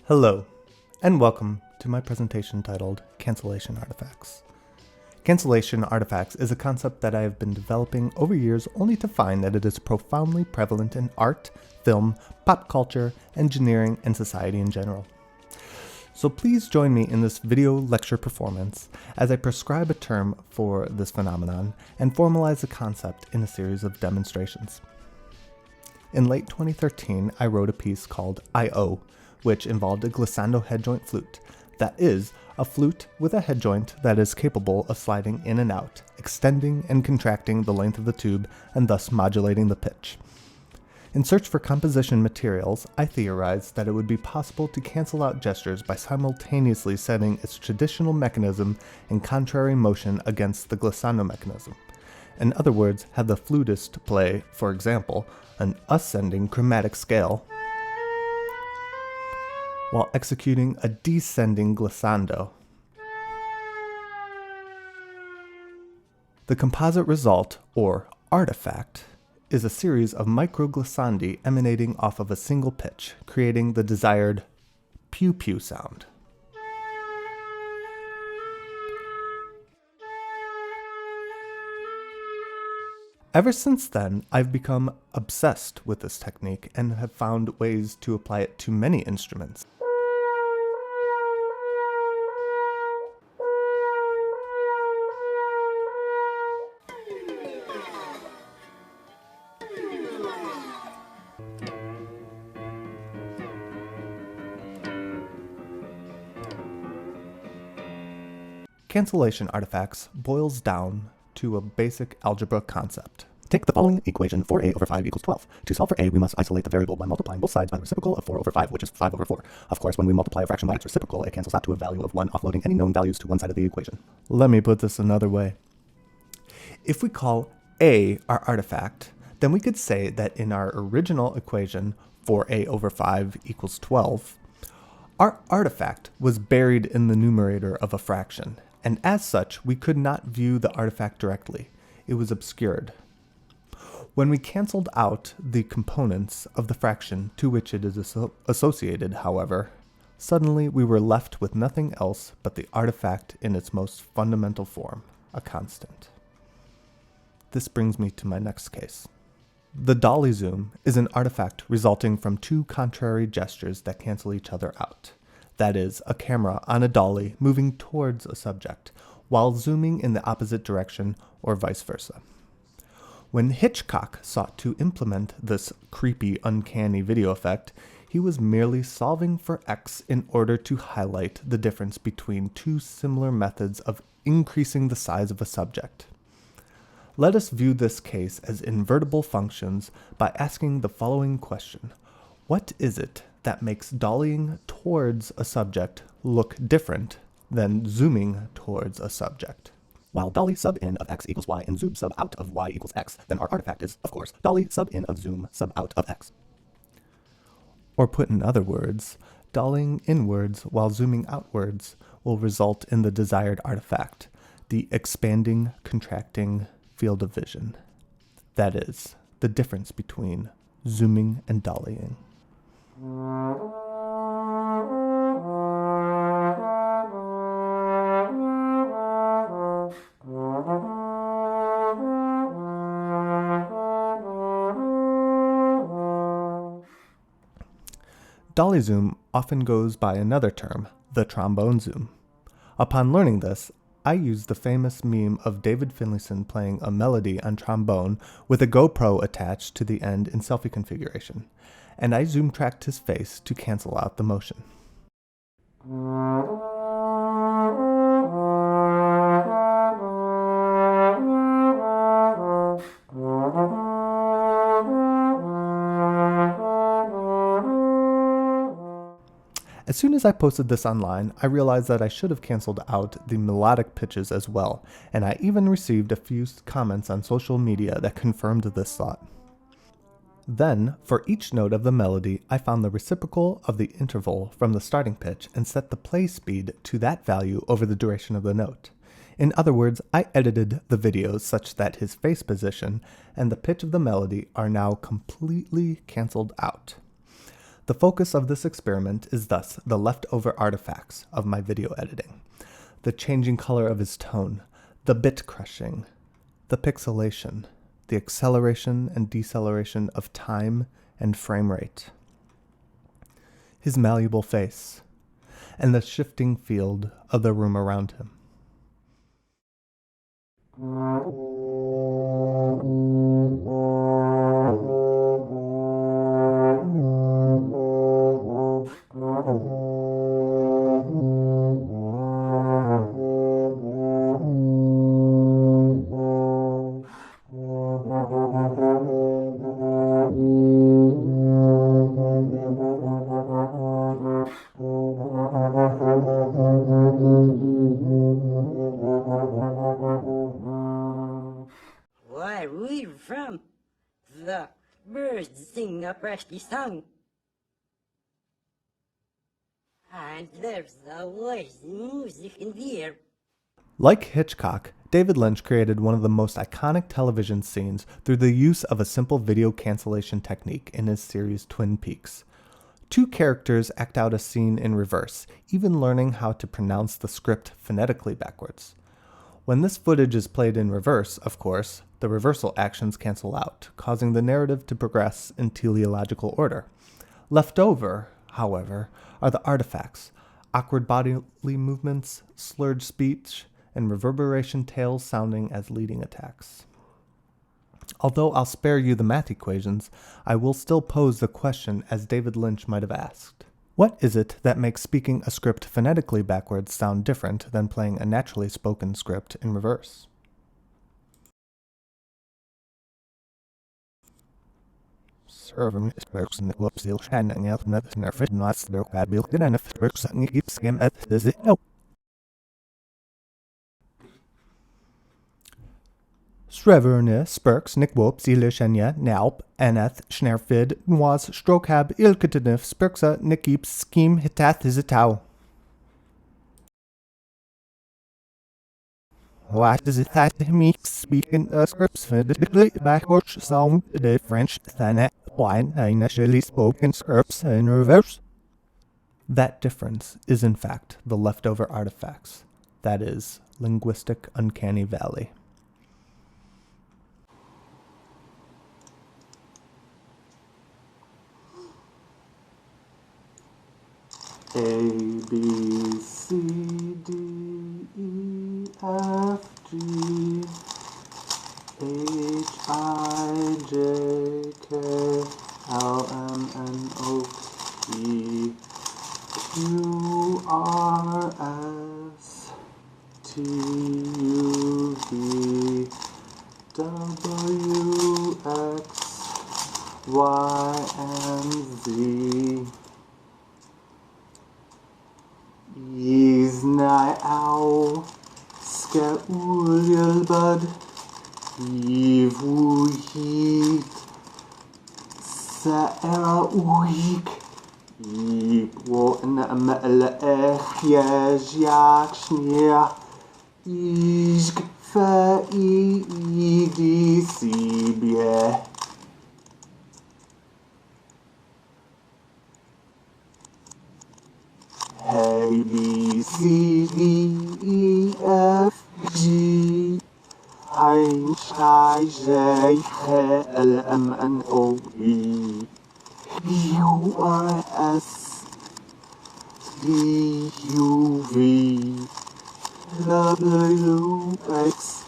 Hello, and welcome to my presentation titled Cancellation Artifacts. Cancellation artifacts is a concept that I have been developing over years only to find that it is profoundly prevalent in art, film, pop culture, engineering, and society in general. So please join me in this video lecture performance as I prescribe a term for this phenomenon and formalize the concept in a series of demonstrations. In late 2013, I wrote a piece called I.O., which involved a glissando head joint flute. That is, a flute with a head joint that is capable of sliding in and out, extending and contracting the length of the tube, and thus modulating the pitch. In search for composition materials, I theorized that it would be possible to cancel out gestures by simultaneously setting its traditional mechanism in contrary motion against the glissando mechanism. In other words, have the flutist play, for example, an ascending chromatic scale while executing a descending glissando. The composite result, or artifact, is a series of microglissandi emanating off of a single pitch, creating the desired pew-pew sound. Ever since then, I've become obsessed with this technique and have found ways to apply it to many instruments. Cancellation artifacts boils down to a basic algebra concept. Take the following equation, 4a over 5 equals 12. To solve for a, we must isolate the variable by multiplying both sides by the reciprocal of 4 over 5, which is 5 over 4. Of course, when we multiply a fraction by its reciprocal, it cancels out to a value of 1, offloading any known values to one side of the equation. Let me put this another way. If we call a our artifact, then we could say that in our original equation, 4a over 5 equals 12, our artifact was buried in the numerator of a fraction, and as such, we could not view the artifact directly. It was obscured. When we canceled out the components of the fraction to which it is associated, however, suddenly we were left with nothing else but the artifact in its most fundamental form, a constant. This brings me to my next case. The dolly zoom is an artifact resulting from two contrary gestures that cancel each other out. That is, a camera on a dolly moving towards a subject, while zooming in the opposite direction or vice versa. When Hitchcock sought to implement this creepy, uncanny video effect, he was merely solving for X in order to highlight the difference between two similar methods of increasing the size of a subject. Let us view this case as invertible functions by asking the following question. What is it that makes dollying towards a subject look different than zooming towards a subject? While dolly sub in of x equals y and zoom sub out of y equals x, then our artifact is, of course, dolly sub in of zoom sub out of x. Or put in other words, dollying inwards while zooming outwards will result in the desired artifact, the expanding, contracting field of vision. That is, the difference between zooming and dollying. Dolly zoom often goes by another term, the trombone zoom. Upon learning this, I used the famous meme of David Finlayson playing a melody on trombone with a GoPro attached to the end in selfie configuration, and I zoom tracked his face to cancel out the motion. As soon as I posted this online, I realized that I should have canceled out the melodic pitches as well, and I even received a few comments on social media that confirmed this thought. Then, for each note of the melody, I found the reciprocal of the interval from the starting pitch and set the play speed to that value over the duration of the note. In other words, I edited the videos such that his face position and the pitch of the melody are now completely canceled out. The focus of this experiment is thus the leftover artifacts of my video editing. The changing color of his tone, the bit crushing, the pixelation, the acceleration and deceleration of time and frame rate, his malleable face, and the shifting field of the room around him. Where we're from, the birds sing a pretty song, and there's always music in the air. Like Hitchcock, David Lynch created one of the most iconic television scenes through the use of a simple video cancellation technique in his series Twin Peaks. Two characters act out a scene in reverse, even learning how to pronounce the script phonetically backwards. When this footage is played in reverse, of course, the reversal actions cancel out, causing the narrative to progress in teleological order. Left over, however, are the artifacts, awkward bodily movements, slurred speech, and reverberation tails sounding as leading attacks. Although I'll spare you the math equations, I will still pose the question as David Lynch might have asked. What is it that makes speaking a script phonetically backwards sound different than playing a naturally spoken script in reverse? Sreverne, Spurks, Nickwoop, Zilishenya, Naup, Anath, Schnerfid, Nois, Strokab, Ilketenif, Spurksa, Nickip, Scheme, Hitath, Hizitau. What does it have to mean speaking scripts phonetically backwards sound the French than one initially spoken scripts in reverse? That difference is in fact the leftover artifacts. That is, linguistic uncanny valley. A, B, C, D, E, F, G, H, I, J, K, L, M, N, O, P, Q, R, S, T, U, V, W, X, Y, and Z. Yizna'au, Ska'ul-Yalbad, Yivuhi, Sa'era-Uhik, Yibwo-Na'ma'la'ech, Yaj-Yak-Shnia, Yishg-Fa'i-Idi-Sibye. A, B, C, D, E, F, G, H, I, J, K, L, M, N, O, P, Q, R, S, T, U, V, W, X,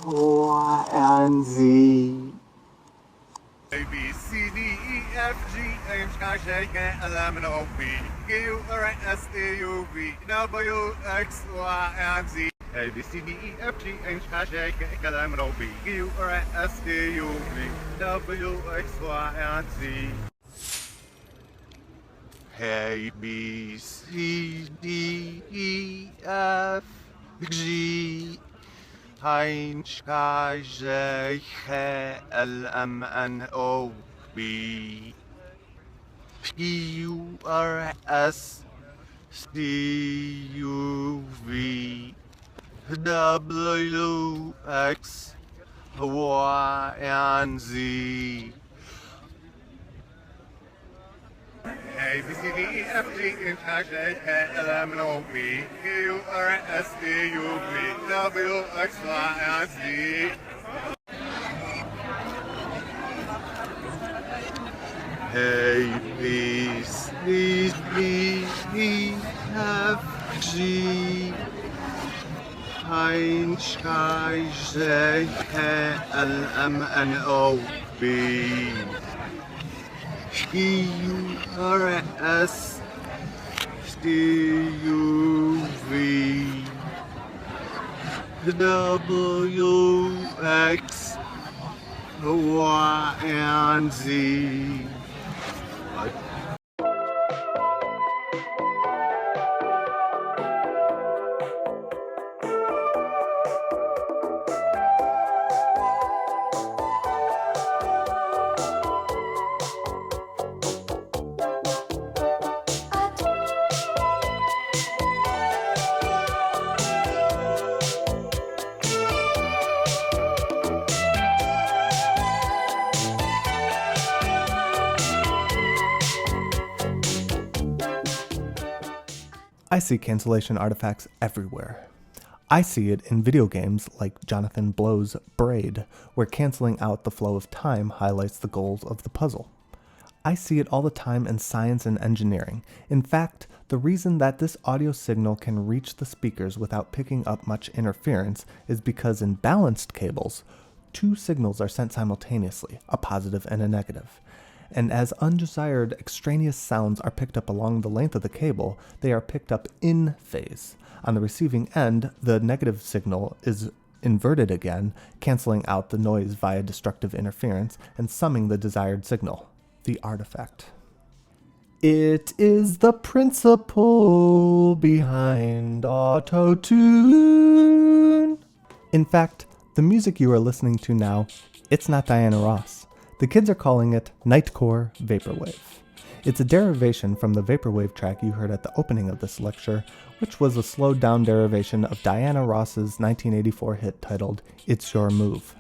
Y, and Z. A, B, C, D, E, F, G, H, I, J, K, L, M, N, O, P, Q, R, S, T, U, V, W, X, Y, and Z. A, B, C, D, E, F, G, H, I, J, K, L, M, N, O, P, Q, R, S, T, U, V, W, X, Y, and Z. A, B, C, D, E, F, G, H, I, J, K, L, M, N, O, P, Q, R, S, T, U, V, W, X, Y, and Z. A, B, C, D, E, F, G, H, I, J, K, L, M, N, O, P, Q, R, S, T, U, V, W, X, Y, and Z. A, B, C, D, E, F, G, H, I, J, K, L, M, N, O, P, Q, R, S, T, U, V, W, X, Y, and Z. I see cancellation artifacts everywhere. I see it in video games like Jonathan Blow's Braid, where canceling out the flow of time highlights the goals of the puzzle. I see it all the time in science and engineering. In fact, the reason that this audio signal can reach the speakers without picking up much interference is because in balanced cables, two signals are sent simultaneously, a positive and a negative. And as undesired extraneous sounds are picked up along the length of the cable, they are picked up in phase. On the receiving end, the negative signal is inverted again, canceling out the noise via destructive interference and summing the desired signal, the artifact. It is the principle behind auto-tune. In fact, the music you are listening to now, it's not Diana Ross. The kids are calling it Nightcore Vaporwave. It's a derivation from the Vaporwave track you heard at the opening of this lecture, which was a slowed down derivation of Diana Ross's 1984 hit titled It's Your Move.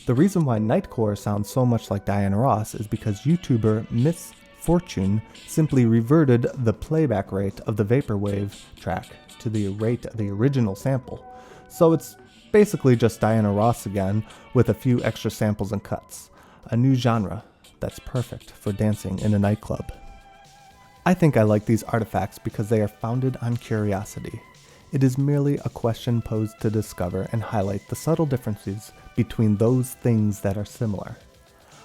The reason why Nightcore sounds so much like Diana Ross is because YouTuber Miss Fortune simply reverted the playback rate of the Vaporwave track to the rate of the original sample. So it's basically just Diana Ross again with a few extra samples and cuts. A new genre that's perfect for dancing in a nightclub. I think I like these artifacts because they are founded on curiosity. It is merely a question posed to discover and highlight the subtle differences between those things that are similar.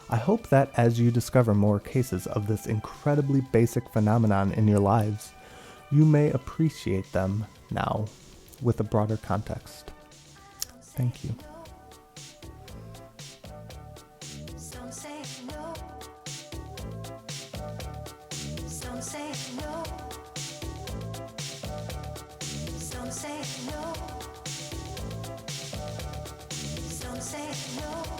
I hope that as you discover more cases of this incredibly basic phenomenon in your lives, you may appreciate them now with a broader context. Thank you. Say no.